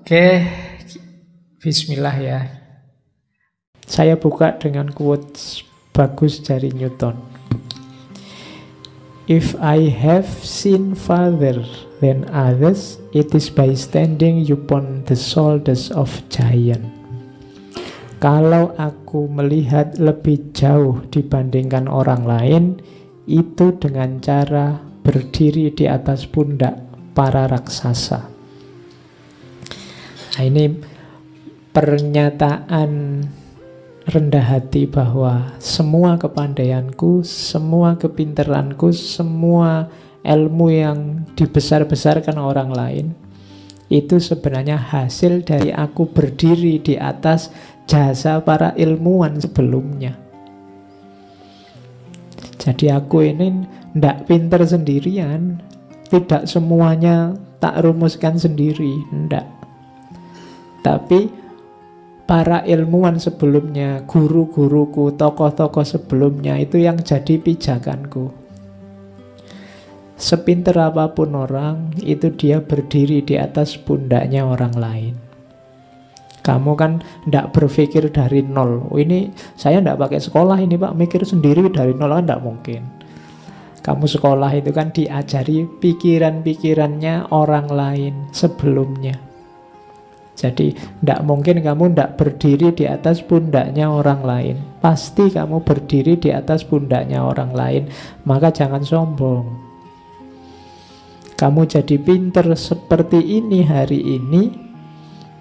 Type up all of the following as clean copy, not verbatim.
Oke, bismillah ya. Saya buka dengan quotes bagus dari Newton. If I have seen farther than others, it is by standing upon the shoulders of giant. Kalau aku melihat lebih jauh dibandingkan orang lain, itu dengan cara berdiri di atas pundak para raksasa. Nah, ini pernyataan rendah hati bahwa semua kepandaianku, semua kepinteranku, semua ilmu yang dibesar-besarkan orang lain itu sebenarnya hasil dari aku berdiri di atas jasa para ilmuwan sebelumnya. Jadi aku ini ndak pinter sendirian, tidak semuanya tak rumuskan sendiri, ndak. Tapi para ilmuwan sebelumnya, guru-guruku, tokoh-tokoh sebelumnya itu yang jadi pijakanku. Sepinter apapun orang, itu dia berdiri di atas pundaknya orang lain. Kamu kan tidak berpikir dari nol. Oh, ini saya tidak pakai sekolah ini Pak, mikir sendiri dari nol kan tidak mungkin. Kamu sekolah itu kan diajari pikiran-pikirannya orang lain sebelumnya. Jadi tidak mungkin kamu tidak berdiri di atas pundaknya orang lain. Pasti kamu berdiri di atas pundaknya orang lain. Maka jangan sombong. Kamu jadi pinter seperti ini hari ini,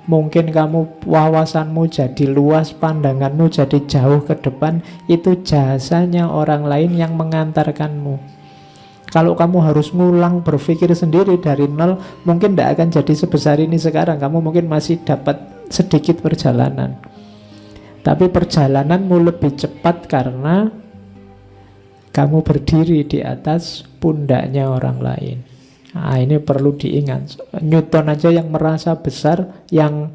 mungkin kamu wawasanmu jadi luas, pandanganmu jadi jauh ke depan. Itu jasanya orang lain yang mengantarkanmu. Kalau kamu harus ngulang berpikir sendiri dari nol, mungkin tidak akan jadi sebesar ini sekarang. Kamu mungkin masih dapat sedikit perjalanan. Tapi perjalananmu lebih cepat karena kamu berdiri di atas pundaknya orang lain. Nah, ini perlu diingat. Newton aja yang merasa besar, yang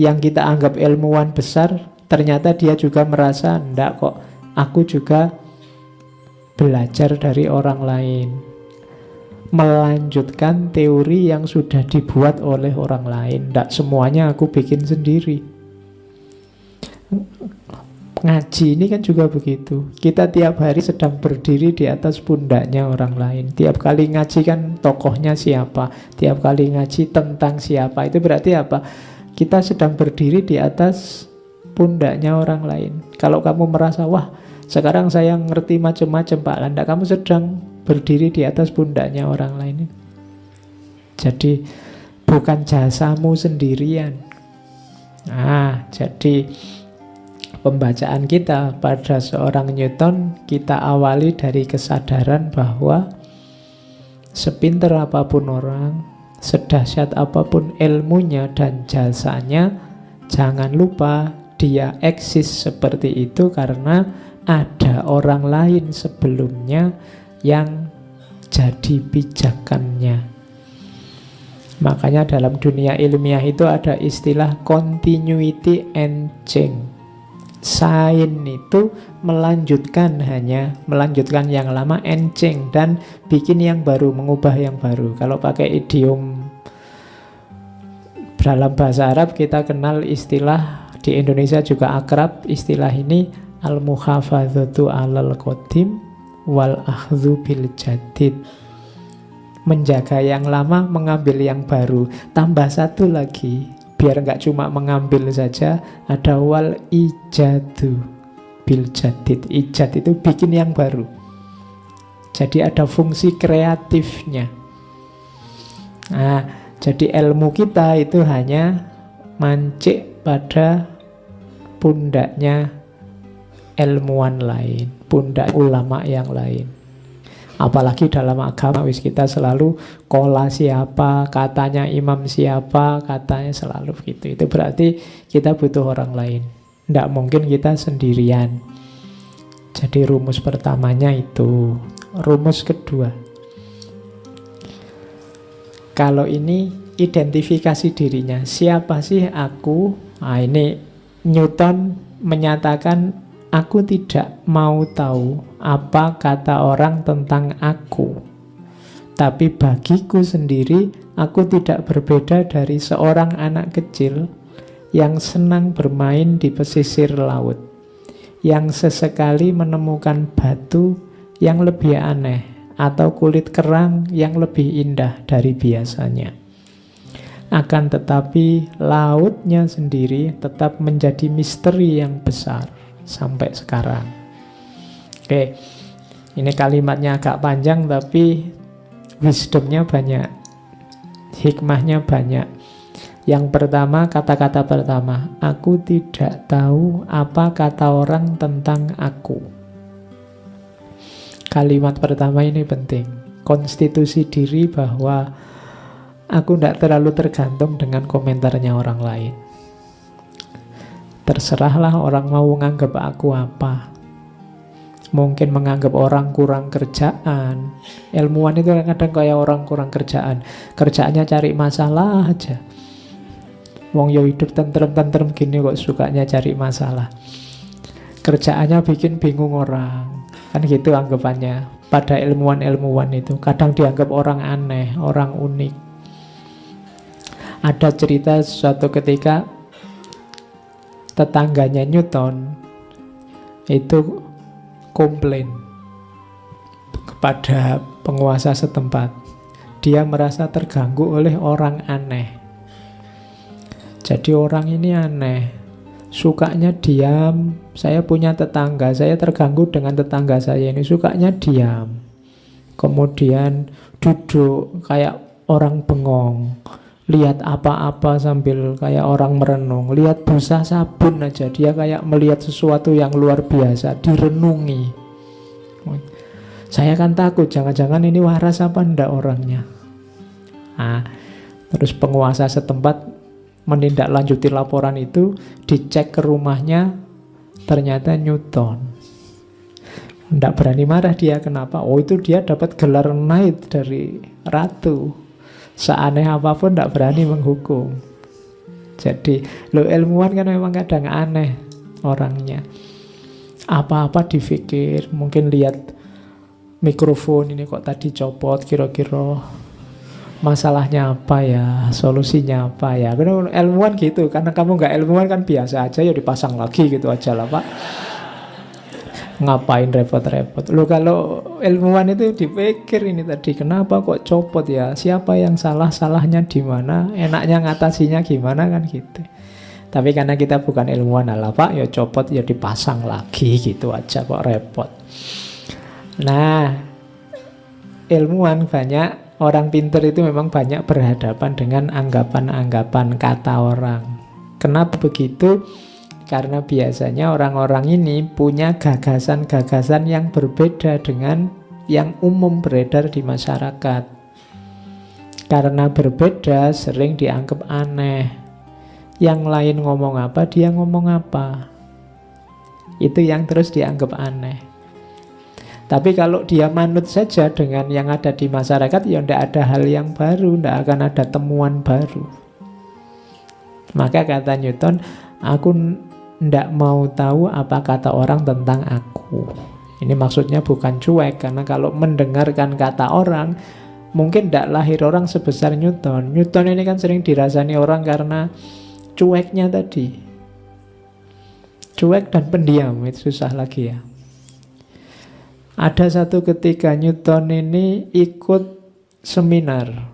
kita anggap ilmuwan besar, ternyata dia juga merasa enggak kok. Aku juga belajar dari orang lain, melanjutkan teori yang sudah dibuat oleh orang lain. Tidak semuanya aku bikin sendiri. Ngaji ini kan juga begitu. Kita tiap hari sedang berdiri di atas pundaknya orang lain. Tiap kali ngaji kan tokohnya siapa, tiap kali ngaji tentang siapa. Itu berarti apa? Kita sedang berdiri di atas pundaknya orang lain. Kalau kamu merasa, wah sekarang saya ngerti macam-macam Pak Landa, kamu sedang berdiri di atas pundaknya orang lain. Jadi bukan jasamu sendirian. Nah, jadi pembacaan kita pada seorang Newton, kita awali dari kesadaran bahwa sepinter apapun orang, sedahsyat apapun ilmunya dan jasanya, jangan lupa dia eksis seperti itu karena ada orang lain sebelumnya yang jadi pijakannya. Makanya dalam dunia ilmiah itu ada istilah continuity and change. Sains itu melanjutkan yang lama, and change, dan bikin yang baru, mengubah yang baru. Kalau pakai idiom dalam bahasa Arab kita kenal istilah, di Indonesia juga akrab istilah ini, al-muhafadzatu alal qadim wal akhdhu bil jadid. Menjaga yang lama, mengambil yang baru. Tambah satu lagi, biar nggak cuma mengambil saja, ada wal ijadu bil jadid. Ijad itu bikin yang baru. Jadi ada fungsi kreatifnya. Nah, jadi ilmu kita itu hanya mancik pada pundaknya ilmuwan lain, pundak ulama yang lain. Apalagi dalam agama kita selalu kola siapa, katanya imam siapa, katanya selalu gitu. Itu berarti kita butuh orang lain. Tidak mungkin kita sendirian. Jadi rumus pertamanya itu. Rumus kedua, kalau ini identifikasi dirinya, siapa sih aku? Nah, ini Newton menyatakan, aku tidak mau tahu apa kata orang tentang aku, tapi bagiku sendiri aku tidak berbeda dari seorang anak kecil yang senang bermain di pesisir laut, yang sesekali menemukan batu yang lebih aneh atau kulit kerang yang lebih indah dari biasanya. Akan tetapi lautnya sendiri tetap menjadi misteri yang besar sampai sekarang. Oke, ini kalimatnya agak panjang tapi wisdomnya banyak, hikmahnya banyak. Yang pertama, kata-kata pertama, aku tidak tahu apa kata orang tentang aku. Kalimat pertama ini penting. Konstitusi diri bahwa aku tidak terlalu tergantung dengan komentarnya orang lain. Terserahlah orang mau menganggap aku apa. Mungkin menganggap orang kurang kerjaan. Ilmuwan itu kadang kayak orang kurang kerjaan. Kerjaannya cari masalah aja. Wong yo hidup tentrem-tentrem gini kok sukanya cari masalah. Kerjaannya bikin bingung orang. Kan gitu anggapannya. Pada ilmuwan-ilmuwan itu kadang dianggap orang aneh, orang unik. Ada cerita suatu ketika tetangganya Newton itu komplain kepada penguasa setempat. Dia merasa terganggu oleh orang aneh. Jadi orang ini aneh, sukanya diam. Saya punya tetangga, saya terganggu dengan tetangga saya ini, sukanya diam. Kemudian duduk kayak orang bengong, lihat apa-apa sambil kayak orang merenung. Lihat busa sabun aja, dia kayak melihat sesuatu yang luar biasa, direnungi. Saya kan takut, jangan-jangan ini waras apa enggak orangnya. Nah, terus penguasa setempat menindaklanjuti laporan itu, dicek ke rumahnya, ternyata Newton. Tidak berani marah dia, kenapa? Oh, itu dia dapat gelar knight dari ratu. Seaneh apapun tidak berani menghukum. Jadi lo ilmuwan kan memang kadang aneh orangnya. Apa-apa dipikir, mungkin lihat mikrofon ini kok tadi copot, kira-kira masalahnya apa ya, solusinya apa ya. Karena ilmuwan gitu, karena kamu nggak ilmuwan kan biasa aja, ya dipasang lagi gitu aja lah Pak. Ngapain repot-repot. Lo kalau ilmuwan itu dipikir ini tadi, kenapa kok copot ya, siapa yang salah, salahnya di mana, enaknya ngatasinya gimana kan gitu. Tapi karena kita bukan ilmuwan, lah Pak, ya copot ya dipasang lagi gitu aja kok repot. Nah, ilmuwan banyak, orang pinter itu memang banyak berhadapan dengan anggapan-anggapan kata orang. Kenapa begitu? Karena biasanya orang-orang ini punya gagasan-gagasan yang berbeda dengan yang umum beredar di masyarakat. Karena berbeda, sering dianggap aneh. Yang lain ngomong apa, dia ngomong apa. Itu yang terus dianggap aneh. Tapi kalau dia manut saja dengan yang ada di masyarakat, ya tidak ada hal yang baru, tidak akan ada temuan baru. Maka kata Newton, aku tidak mau tahu apa kata orang tentang aku. Ini maksudnya bukan cuek, karena kalau mendengarkan kata orang, mungkin tidak lahir orang sebesar Newton. Newton ini kan sering dirasani orang karena cueknya tadi. Cuek dan pendiam, itu susah lagi ya. Ada satu ketika Newton ini ikut seminar.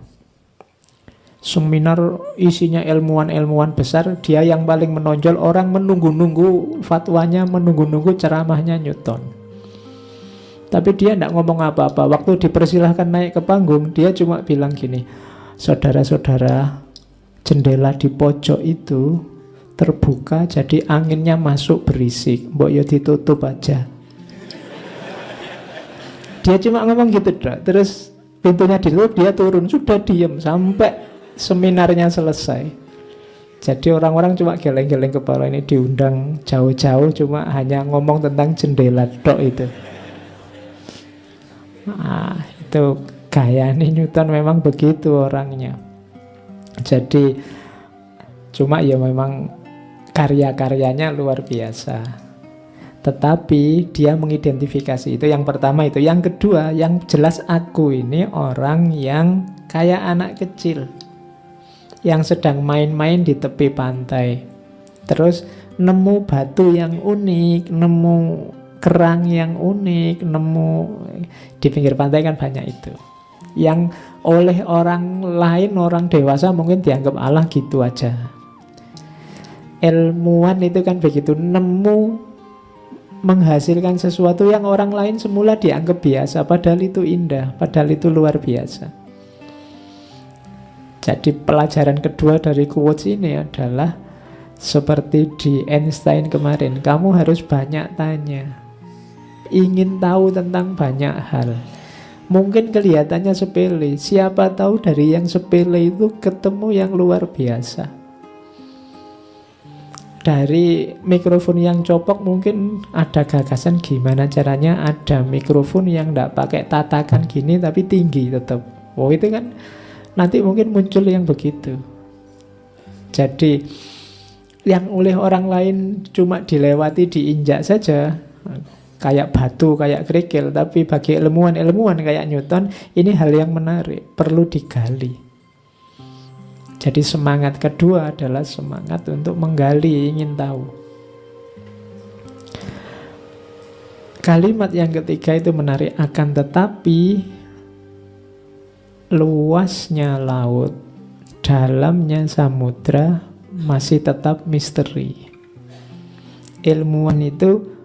Seminar isinya ilmuwan-ilmuwan besar. Dia yang paling menonjol, orang menunggu-nunggu fatwanya, menunggu-nunggu ceramahnya Newton. Tapi dia tidak ngomong apa-apa. Waktu dipersilahkan naik ke panggung, dia cuma bilang gini, saudara-saudara, jendela di pojok itu terbuka, jadi anginnya masuk berisik. Mbok yo ditutup aja. Dia cuma ngomong gitu, terus pintunya ditutup, dia turun, sudah diem sampai seminarnya selesai. Jadi orang-orang cuma geleng-geleng kepala, ini diundang jauh-jauh cuma hanya ngomong tentang jendela tok itu. Nah, itu gaya nih Newton, memang begitu orangnya. Jadi cuma ya memang karya-karyanya luar biasa. Tetapi dia mengidentifikasi. Itu yang pertama itu. Yang kedua, yang jelas aku ini orang yang kayak anak kecil yang sedang main-main di tepi pantai. Terus nemu batu yang unik, nemu kerang yang unik, nemu di pinggir pantai kan banyak itu. Yang oleh orang lain, orang dewasa mungkin dianggap Allah gitu aja. Ilmuwan itu kan begitu, nemu menghasilkan sesuatu yang orang lain semula dianggap biasa, padahal itu indah, padahal itu luar biasa. Jadi pelajaran kedua dari quotes ini adalah seperti di Einstein kemarin, kamu harus banyak tanya, ingin tahu tentang banyak hal. Mungkin kelihatannya sepele, siapa tahu dari yang sepele itu ketemu yang luar biasa. Dari mikrofon yang copok mungkin ada gagasan gimana caranya ada mikrofon yang tidak pakai tatakan gini tapi tinggi tetap. Oh itu kan nanti mungkin muncul yang begitu. Jadi yang oleh orang lain cuma dilewati, diinjak saja, kayak batu, kayak kerikil. Tapi bagi ilmuwan kayak Newton, ini hal yang menarik, perlu digali. Jadi semangat kedua adalah semangat untuk menggali, ingin tahu. Kalimat yang ketiga itu menarik, akan tetapi luasnya laut, dalamnya samudra masih tetap misteri. Ilmuwan itu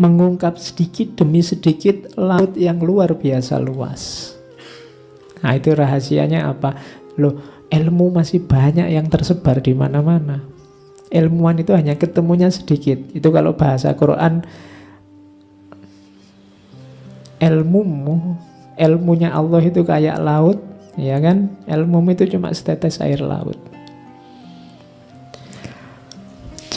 mengungkap sedikit demi sedikit laut yang luar biasa luas. Nah itu rahasianya apa? Loh, ilmu masih banyak yang tersebar di mana-mana. Ilmuwan itu hanya ketemunya sedikit. Itu kalau bahasa Quran, ilmunya Allah itu kayak laut, ya kan? Ilmumu itu cuma setetes air laut.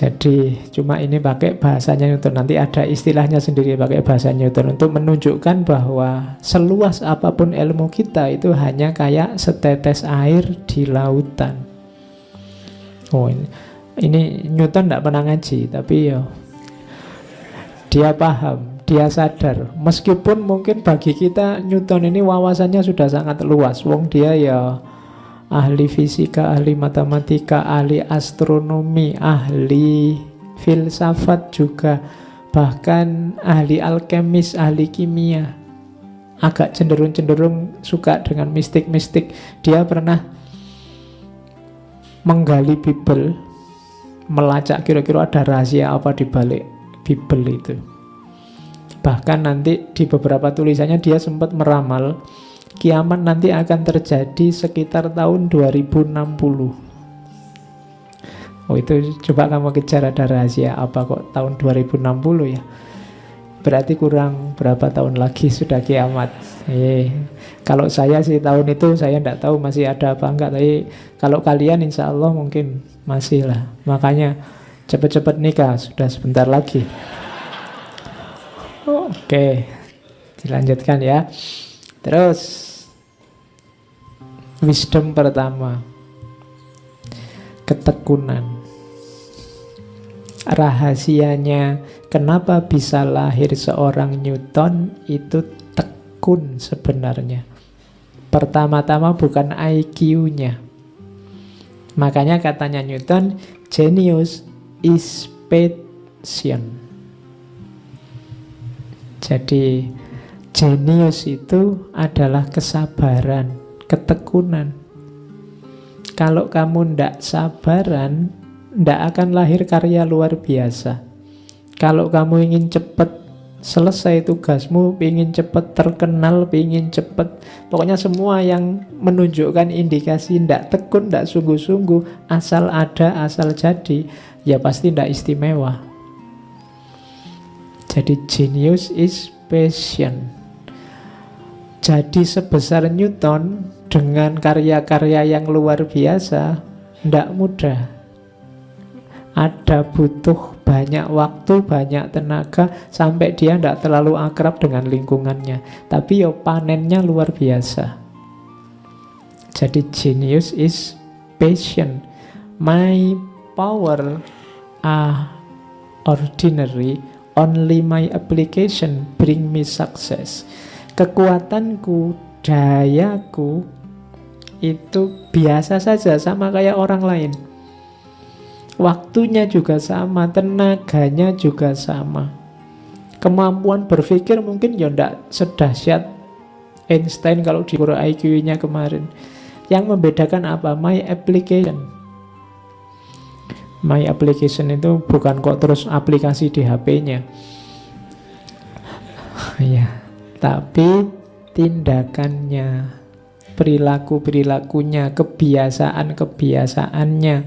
Jadi cuma ini pakai bahasanya Newton. Nanti ada istilahnya sendiri pakai bahasa Newton untuk menunjukkan bahwa seluas apapun ilmu kita itu hanya kayak setetes air di lautan. Oh ini Newton tidak pernah ngaji, tapi ya dia paham, dia sadar. Meskipun mungkin bagi kita Newton ini wawasannya sudah sangat luas. Wong dia ya ahli fisika, ahli matematika, ahli astronomi, ahli filsafat juga, bahkan ahli alkemis, ahli kimia. Agak cenderung suka dengan mistik-mistik. Dia pernah menggali Bible, melacak kira-kira ada rahasia apa di balik Bible itu. Bahkan nanti di beberapa tulisannya dia sempat meramal kiamat nanti akan terjadi sekitar tahun 2060. Oh itu coba kamu kejar ada rahasia apa kok tahun 2060 ya. Berarti kurang berapa tahun lagi sudah kiamat. Kalau saya sih tahun itu saya tidak tahu masih ada apa enggak. Tapi kalau kalian insya Allah mungkin masih lah. Makanya cepat-cepat nikah, sudah sebentar lagi. Oke, dilanjutkan ya. Terus wisdom pertama, ketekunan. Rahasianya kenapa bisa lahir seorang Newton itu tekun sebenarnya. Pertama-tama bukan IQ-nya. Makanya katanya Newton, genius is patient. Jadi jenius itu adalah kesabaran, ketekunan. Kalau kamu ndak sabaran, ndak akan lahir karya luar biasa. Kalau kamu ingin cepat selesai tugasmu, ingin cepat terkenal, ingin cepat, pokoknya semua yang menunjukkan indikasi ndak tekun, ndak sungguh-sungguh, asal ada, asal jadi, ya pasti ndak istimewa. Jadi genius is patient. Jadi sebesar Newton dengan karya-karya yang luar biasa tidak mudah. Ada butuh banyak waktu, banyak tenaga sampai dia tidak terlalu akrab dengan lingkungannya. Tapi yo panennya luar biasa. Jadi genius is patient. My power are ordinary, Only my application bring me success. Kekuatanku, dayaku itu biasa saja, sama kayak orang lain. Waktunya juga sama, tenaganya juga sama. Kemampuan berpikir mungkin ya ndak sedahsyat Einstein kalau diukur IQ-nya kemarin. Yang membedakan apa? My application. My application itu bukan kok terus aplikasi di HP-nya. Ya, tapi tindakannya, perilaku-perilakunya, kebiasaan-kebiasaannya,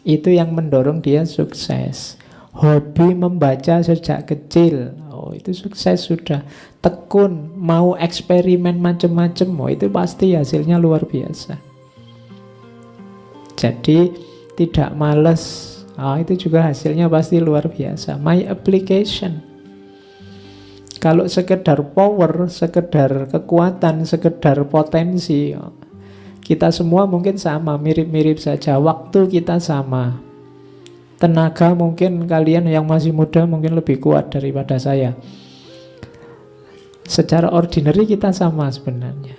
itu yang mendorong dia sukses. Hobi membaca sejak kecil, oh itu sukses sudah. Tekun, mau eksperimen macam-macam, oh itu pasti hasilnya luar biasa. Jadi tidak malas, oh itu juga hasilnya pasti luar biasa. My application. Kalau sekedar power, sekedar kekuatan, sekedar potensi, kita semua mungkin sama, mirip-mirip saja. Waktu kita sama. Tenaga mungkin kalian yang masih muda mungkin lebih kuat daripada saya. Secara ordinary kita sama sebenarnya.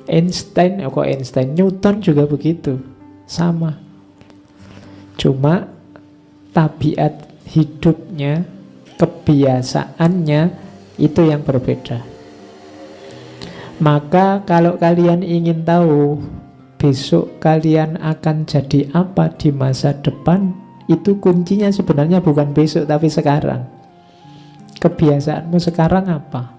Einstein, kok Einstein, Newton juga begitu, sama. Cuma tabiat hidupnya, kebiasaannya itu yang berbeda. Maka kalau kalian ingin tahu besok kalian akan jadi apa di masa depan, itu kuncinya sebenarnya bukan besok tapi sekarang. Kebiasaanmu sekarang apa?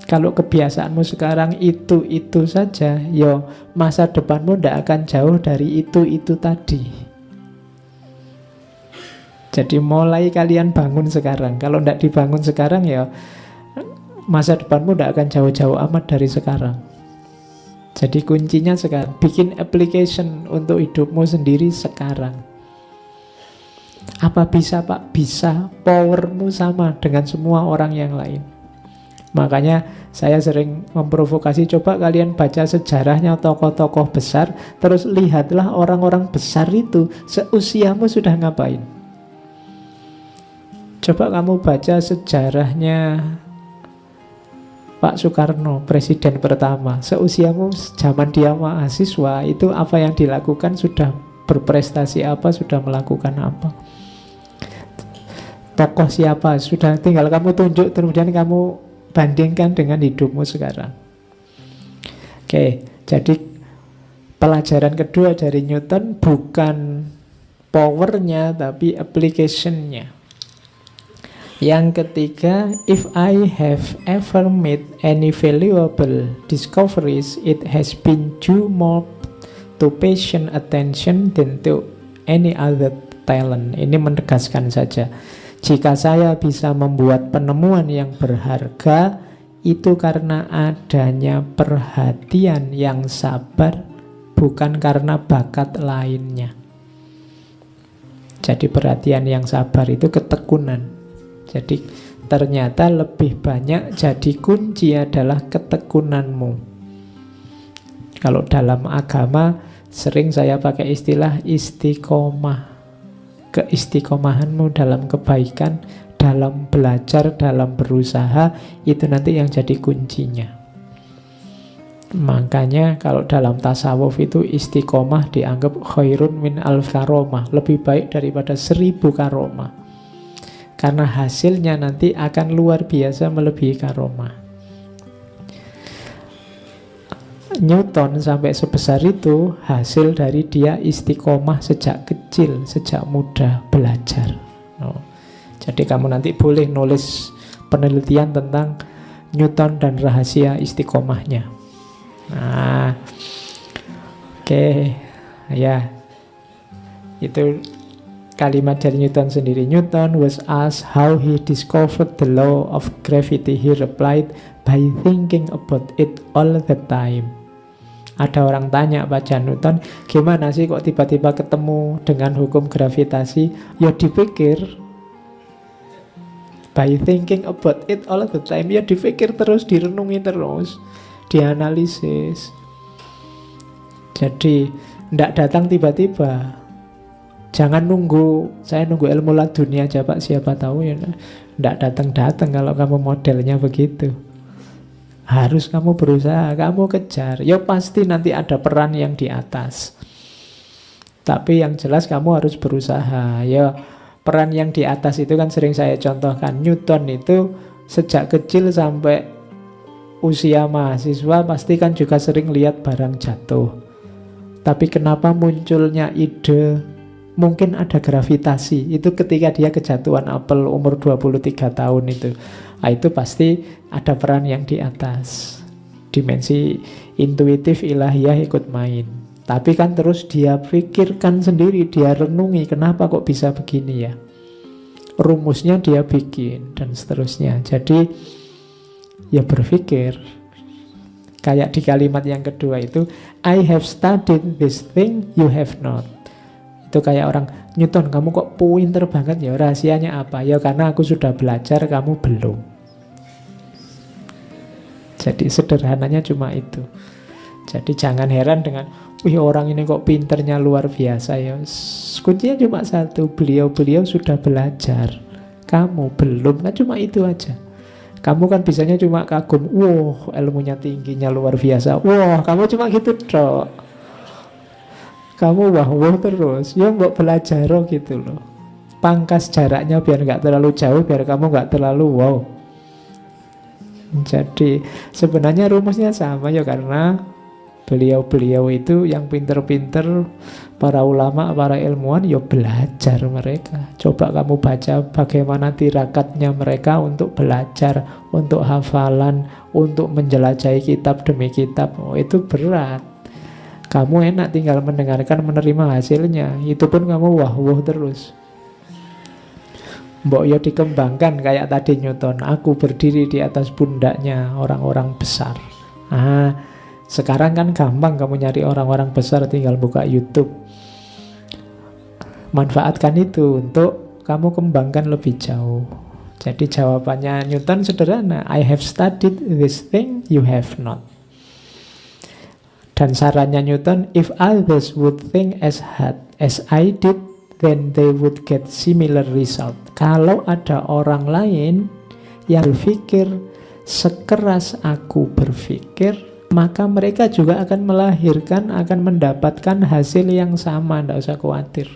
Kalau kebiasaanmu sekarang itu saja, yo masa depanmu tidak akan jauh dari itu tadi. Jadi mulai kalian bangun sekarang. Kalau tidak dibangun sekarang, ya masa depanmu tidak akan jauh-jauh amat dari sekarang. Jadi kuncinya sekarang. Bikin application untuk hidupmu sendiri sekarang. Apa bisa, Pak? Bisa. Powermu sama dengan semua orang yang lain. Makanya saya sering memprovokasi, coba kalian baca sejarahnya tokoh-tokoh besar, terus lihatlah orang-orang besar itu seusiamu sudah ngapain. Coba kamu baca sejarahnya Pak Soekarno, presiden pertama. Seusiamu zaman dia mahasiswa, itu apa yang dilakukan, sudah berprestasi apa, sudah melakukan apa. Tokoh siapa, sudah tinggal kamu tunjuk, kemudian kamu bandingkan dengan hidupmu sekarang. Oke, jadi pelajaran kedua dari Newton bukan powernya tapi application-nya. Yang ketiga, if I have ever made any valuable discoveries, it has been due more to patient attention than to any other talent. Ini menegaskan saja. Jika saya bisa membuat penemuan yang berharga, itu karena adanya perhatian yang sabar, bukan karena bakat lainnya. Jadi perhatian yang sabar itu ketekunan. Jadi ternyata lebih banyak jadi kunci adalah ketekunanmu. Kalau dalam agama sering saya pakai istilah istiqomah. Keistiqomahanmu dalam kebaikan, dalam belajar, dalam berusaha, itu nanti yang jadi kuncinya. Makanya kalau dalam tasawuf itu istiqomah dianggap khairun min alf karomah, lebih baik daripada 1000 karomah. Karena hasilnya nanti akan luar biasa melebihi karomah. Newton sampai sebesar itu hasil dari dia istiqomah sejak kecil, sejak muda belajar. Jadi kamu nanti boleh nulis penelitian tentang Newton dan rahasia istiqomahnya. Nah, oke, ya itu kalimat dari Newton sendiri. Newton was asked how he discovered the law of gravity. He replied, by thinking about it all the time. Ada orang tanya Pak Newton, gimana sih kok tiba-tiba ketemu dengan hukum gravitasi? Ya dipikir. By thinking about it all the time. Ya dipikir terus, direnungi terus, dianalisis. Jadi tidak datang tiba-tiba. Jangan saya nunggu ilmu laduni aja Pak, siapa tahu ya. Nggak datang-datang kalau kamu modelnya begitu. Harus kamu berusaha, kamu kejar. Ya pasti nanti ada peran yang di atas. Tapi yang jelas kamu harus berusaha. Ya peran yang di atas itu kan sering saya contohkan. Newton itu sejak kecil sampai usia mahasiswa pasti kan juga sering lihat barang jatuh. Tapi kenapa munculnya ide mungkin ada gravitasi? Itu ketika dia kejatuhan apel umur 23 tahun itu. Nah, itu pasti ada peran yang di atas. Dimensi intuitif ilahiyah ikut main. Tapi kan terus dia pikirkan sendiri, dia renungi kenapa kok bisa begini ya. Rumusnya dia bikin dan seterusnya. Jadi ya berpikir. Kayak di kalimat yang kedua itu, I have studied this thing you have not. Itu kayak orang, Newton kamu kok pinter banget ya, rahasianya apa? Ya karena aku sudah belajar, kamu belum. Jadi sederhananya cuma itu. Jadi jangan heran dengan, wih orang ini kok pinternya luar biasa ya. Kuncinya cuma satu, beliau-beliau sudah belajar, kamu belum, kan cuma itu aja. Kamu kan bisanya cuma kagum, wah ilmunya tingginya luar biasa, wah kamu cuma gitu dok. Kamu wah terus, ya mbok belajar gitu loh. Pangkas jaraknya biar nggak terlalu jauh, biar kamu nggak terlalu wow. Jadi sebenarnya rumusnya sama ya, karena beliau-beliau itu yang pinter-pinter, para ulama, para ilmuwan, ya belajar mereka. Coba kamu baca bagaimana tirakatnya mereka untuk belajar, untuk hafalan, untuk menjelajahi kitab demi kitab. Oh, itu berat. Kamu enak tinggal mendengarkan, menerima hasilnya. Itu pun kamu wah terus. Mbok ya dikembangkan kayak tadi Newton. Aku berdiri di atas pundaknya orang-orang besar. Sekarang kan gampang kamu nyari orang-orang besar, tinggal buka YouTube. Manfaatkan itu untuk kamu kembangkan lebih jauh. Jadi jawabannya Newton sederhana, I have studied this thing you have not. Dan sarannya Newton, if others would think as hard as I did, then they would get similar result. Kalau ada orang lain yang berpikir sekeras aku berpikir, maka mereka juga akan melahirkan, akan mendapatkan hasil yang sama. Tidak usah khawatir.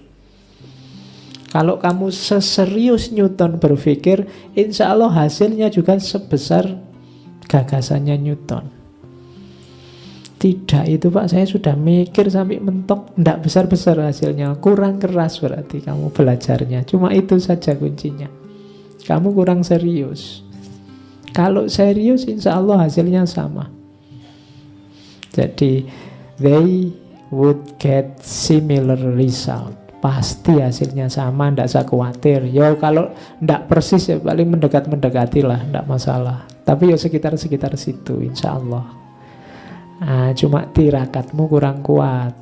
Kalau kamu seserius Newton berpikir, insya Allah hasilnya juga sebesar gagasannya Newton. Tidak itu Pak, saya sudah mikir sampai mentok, tidak besar-besar hasilnya, kurang keras berarti kamu belajarnya. Cuma itu saja kuncinya, kamu kurang serius. Kalau serius insya Allah hasilnya sama. Jadi they would get similar result. Pasti hasilnya sama, tidak usah khawatir. Ya kalau tidak persis ya paling mendekat-mendekati lah, tidak masalah. Tapi ya sekitar-sekitar situ insya Allah. Cuma tirakatmu kurang kuat,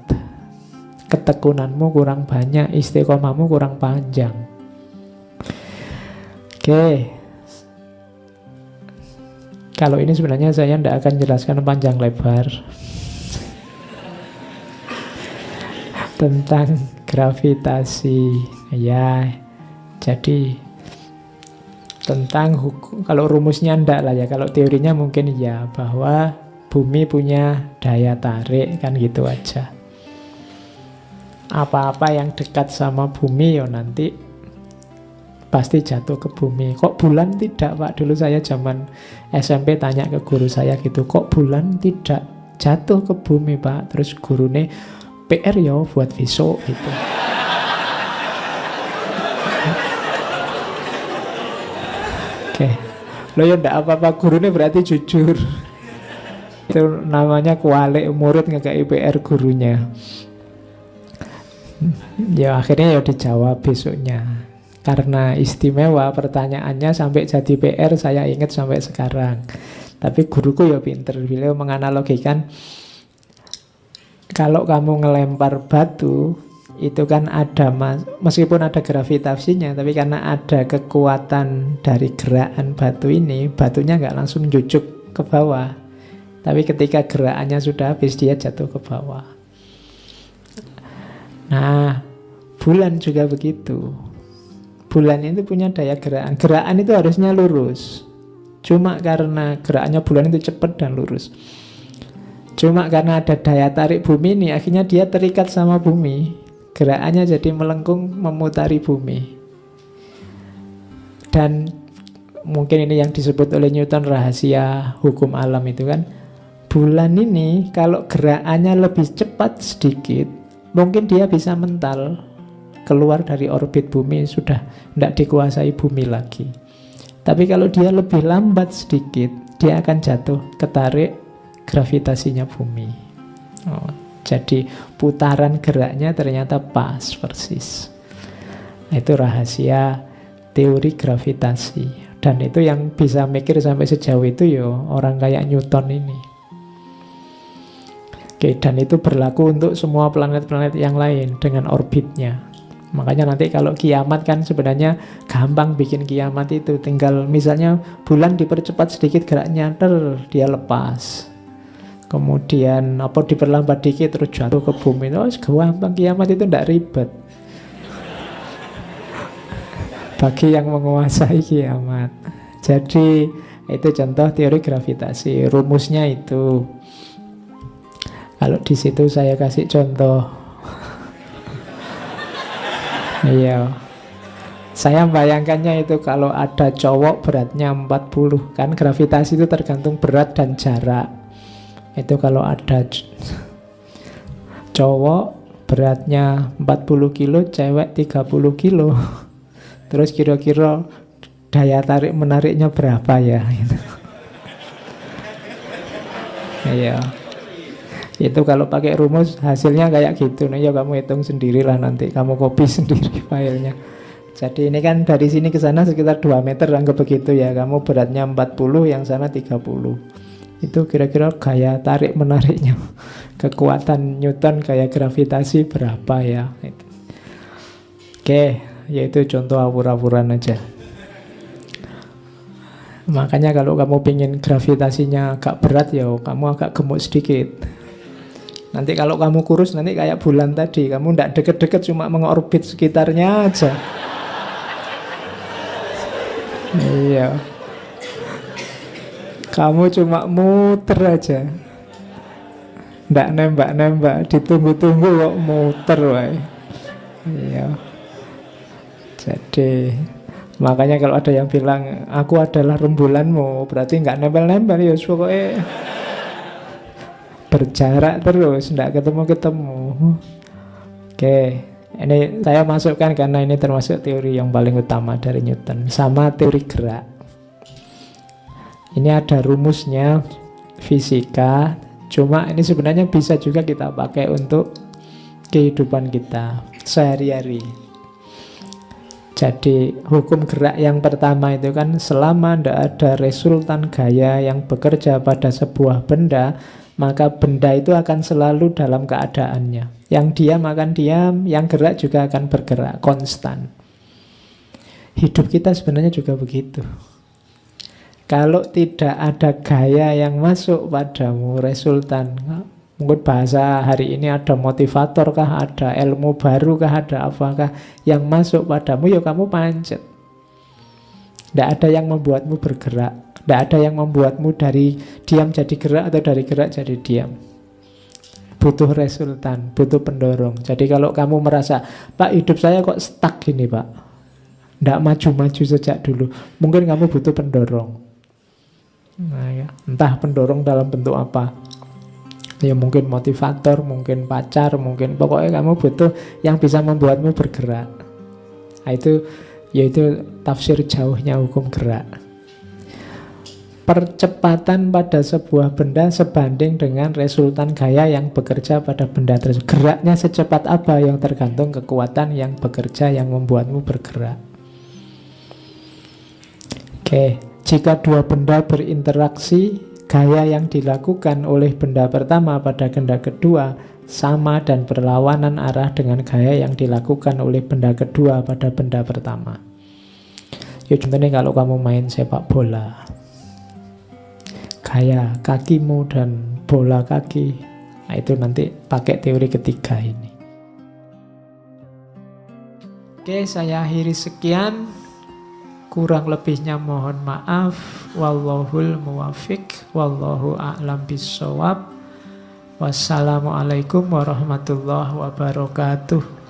ketekunanmu kurang banyak, istiqomahmu kurang panjang. Oke. Kalau ini sebenarnya saya tidak akan jelaskan panjang lebar tentang gravitasi ya. Jadi tentang hukum, kalau rumusnya enggak lah ya, kalau teorinya mungkin ya, bahwa bumi punya daya tarik, kan gitu aja. Apa-apa yang dekat sama bumi ya nanti pasti jatuh ke bumi. Kok bulan tidak Pak? Dulu saya zaman SMP tanya ke guru saya gitu, kok bulan tidak jatuh ke bumi Pak? Terus gurune, PR ya buat besok gitu. Oke. Loh ya enggak apa-apa, gurune berarti jujur. Itu namanya kualik murid ngekei PR gurunya. Ya akhirnya ya dijawab besoknya. Karena istimewa pertanyaannya sampai jadi PR, saya ingat sampai sekarang. Tapi guruku ya pinter, beliau menganalogikan, kalau kamu ngelempar batu itu kan ada, meskipun ada gravitasinya, tapi karena ada kekuatan dari gerakan batu ini, batunya nggak langsung jujuk ke bawah. Tapi ketika gerakannya sudah habis, dia jatuh ke bawah. Nah, Bulan juga begitu. Bulan itu punya daya gerakan. Gerakan itu harusnya lurus. Cuma karena gerakannya bulan itu cepat dan lurus. Cuma karena ada daya tarik bumi ini, akhirnya dia terikat sama bumi. Gerakannya jadi melengkung memutari bumi. Dan mungkin ini yang disebut oleh Newton rahasia hukum alam itu kan. Bulan ini kalau gerakannya lebih cepat sedikit, mungkin dia bisa mental keluar dari orbit bumi, sudah tidak dikuasai bumi lagi. Tapi kalau dia lebih lambat sedikit, dia akan jatuh ketarik gravitasinya bumi. Jadi putaran geraknya ternyata pas persis. Itu rahasia teori gravitasi. Dan itu yang bisa mikir sampai sejauh itu ya orang kayak Newton ini. Oke, dan itu berlaku untuk semua planet-planet yang lain dengan orbitnya. Makanya nanti kalau kiamat kan sebenarnya gampang bikin kiamat itu. Tinggal misalnya bulan dipercepat sedikit geraknya, dia lepas. Kemudian apa diperlambat dikit terus jatuh ke bumi. Oh, gampang kiamat itu tidak ribet. Bagi yang menguasai kiamat. Jadi itu contoh teori gravitasi. Rumusnya itu. Kalau di situ saya kasih contoh. Iya. Saya bayangkannya itu kalau ada cowok beratnya 40. Kan gravitasi itu tergantung berat dan jarak. Itu kalau ada cowok beratnya 40 kilo, cewek 30 kilo. Terus kira-kira daya tarik menariknya berapa ya? Iya. Itu kalau pakai rumus hasilnya kayak gitu. Nah ya kamu hitung sendirilah nanti. Kamu copy sendiri filenya. Jadi ini kan dari sini ke sana sekitar 2 meter, anggap begitu ya. Kamu beratnya 40, yang sana 30. Itu kira-kira gaya tarik menariknya, kekuatan Newton, gaya gravitasi berapa ya? Oke, yaitu contoh awur-awuran aja. Makanya kalau kamu pingin gravitasinya agak berat ya kamu agak gemuk sedikit. Nanti kalau kamu kurus nanti kayak bulan tadi, kamu tidak deket-deket, cuma mengorbit sekitarnya aja. Iya. Kamu cuma muter aja. Tidak nembak-nembak, ditunggu-tunggu kok muter wae. Iya. Jadi makanya kalau ada yang bilang aku adalah rembulanmu, berarti nggak nempel-nempel ya, pokoknya berjarak terus, tidak ketemu-ketemu. Oke, ini saya masukkan karena ini termasuk teori yang paling utama dari Newton. Sama teori gerak. Ini ada rumusnya fisika, cuma ini sebenarnya bisa juga kita pakai untuk kehidupan kita sehari-hari. Jadi hukum gerak yang pertama itu kan selama tidak ada resultan gaya yang bekerja pada sebuah benda, maka benda itu akan selalu dalam keadaannya. Yang diam akan diam, yang gerak juga akan bergerak, konstan. Hidup kita sebenarnya juga begitu. Kalau tidak ada gaya yang masuk padamu, resultan, mungkin bahasa hari ini ada motivator kah, ada ilmu baru kah, ada apakah yang masuk padamu, ya kamu pancet. Tidak ada yang membuatmu bergerak. Tidak ada yang membuatmu dari diam jadi gerak atau dari gerak jadi diam. Butuh resultan, butuh pendorong. Jadi kalau kamu merasa, Pak hidup saya kok stuck gini Pak, tidak maju-maju sejak dulu, mungkin kamu butuh pendorong. Nah, ya. Entah pendorong dalam bentuk apa. Ya mungkin motivator, mungkin pacar, mungkin pokoknya kamu butuh yang bisa membuatmu bergerak. Nah, itu yaitu tafsir jauhnya hukum gerak. Percepatan pada sebuah benda sebanding dengan resultan gaya yang bekerja pada benda tersebut. Geraknya secepat apa yang tergantung kekuatan yang bekerja yang membuatmu bergerak. Oke, jika dua benda berinteraksi, gaya yang dilakukan oleh benda pertama pada benda kedua sama dan berlawanan arah dengan gaya yang dilakukan oleh benda kedua pada benda pertama. Ya contohnya kalau kamu main sepak bola, gaya kakimu dan bola kaki, nah itu nanti pakai teori ketiga ini. Oke, saya akhiri sekian. Kurang lebihnya mohon maaf. Wallahul muwafiq. Wallahu a'lam bissawab. Wassalamualaikum warahmatullahi wabarakatuh.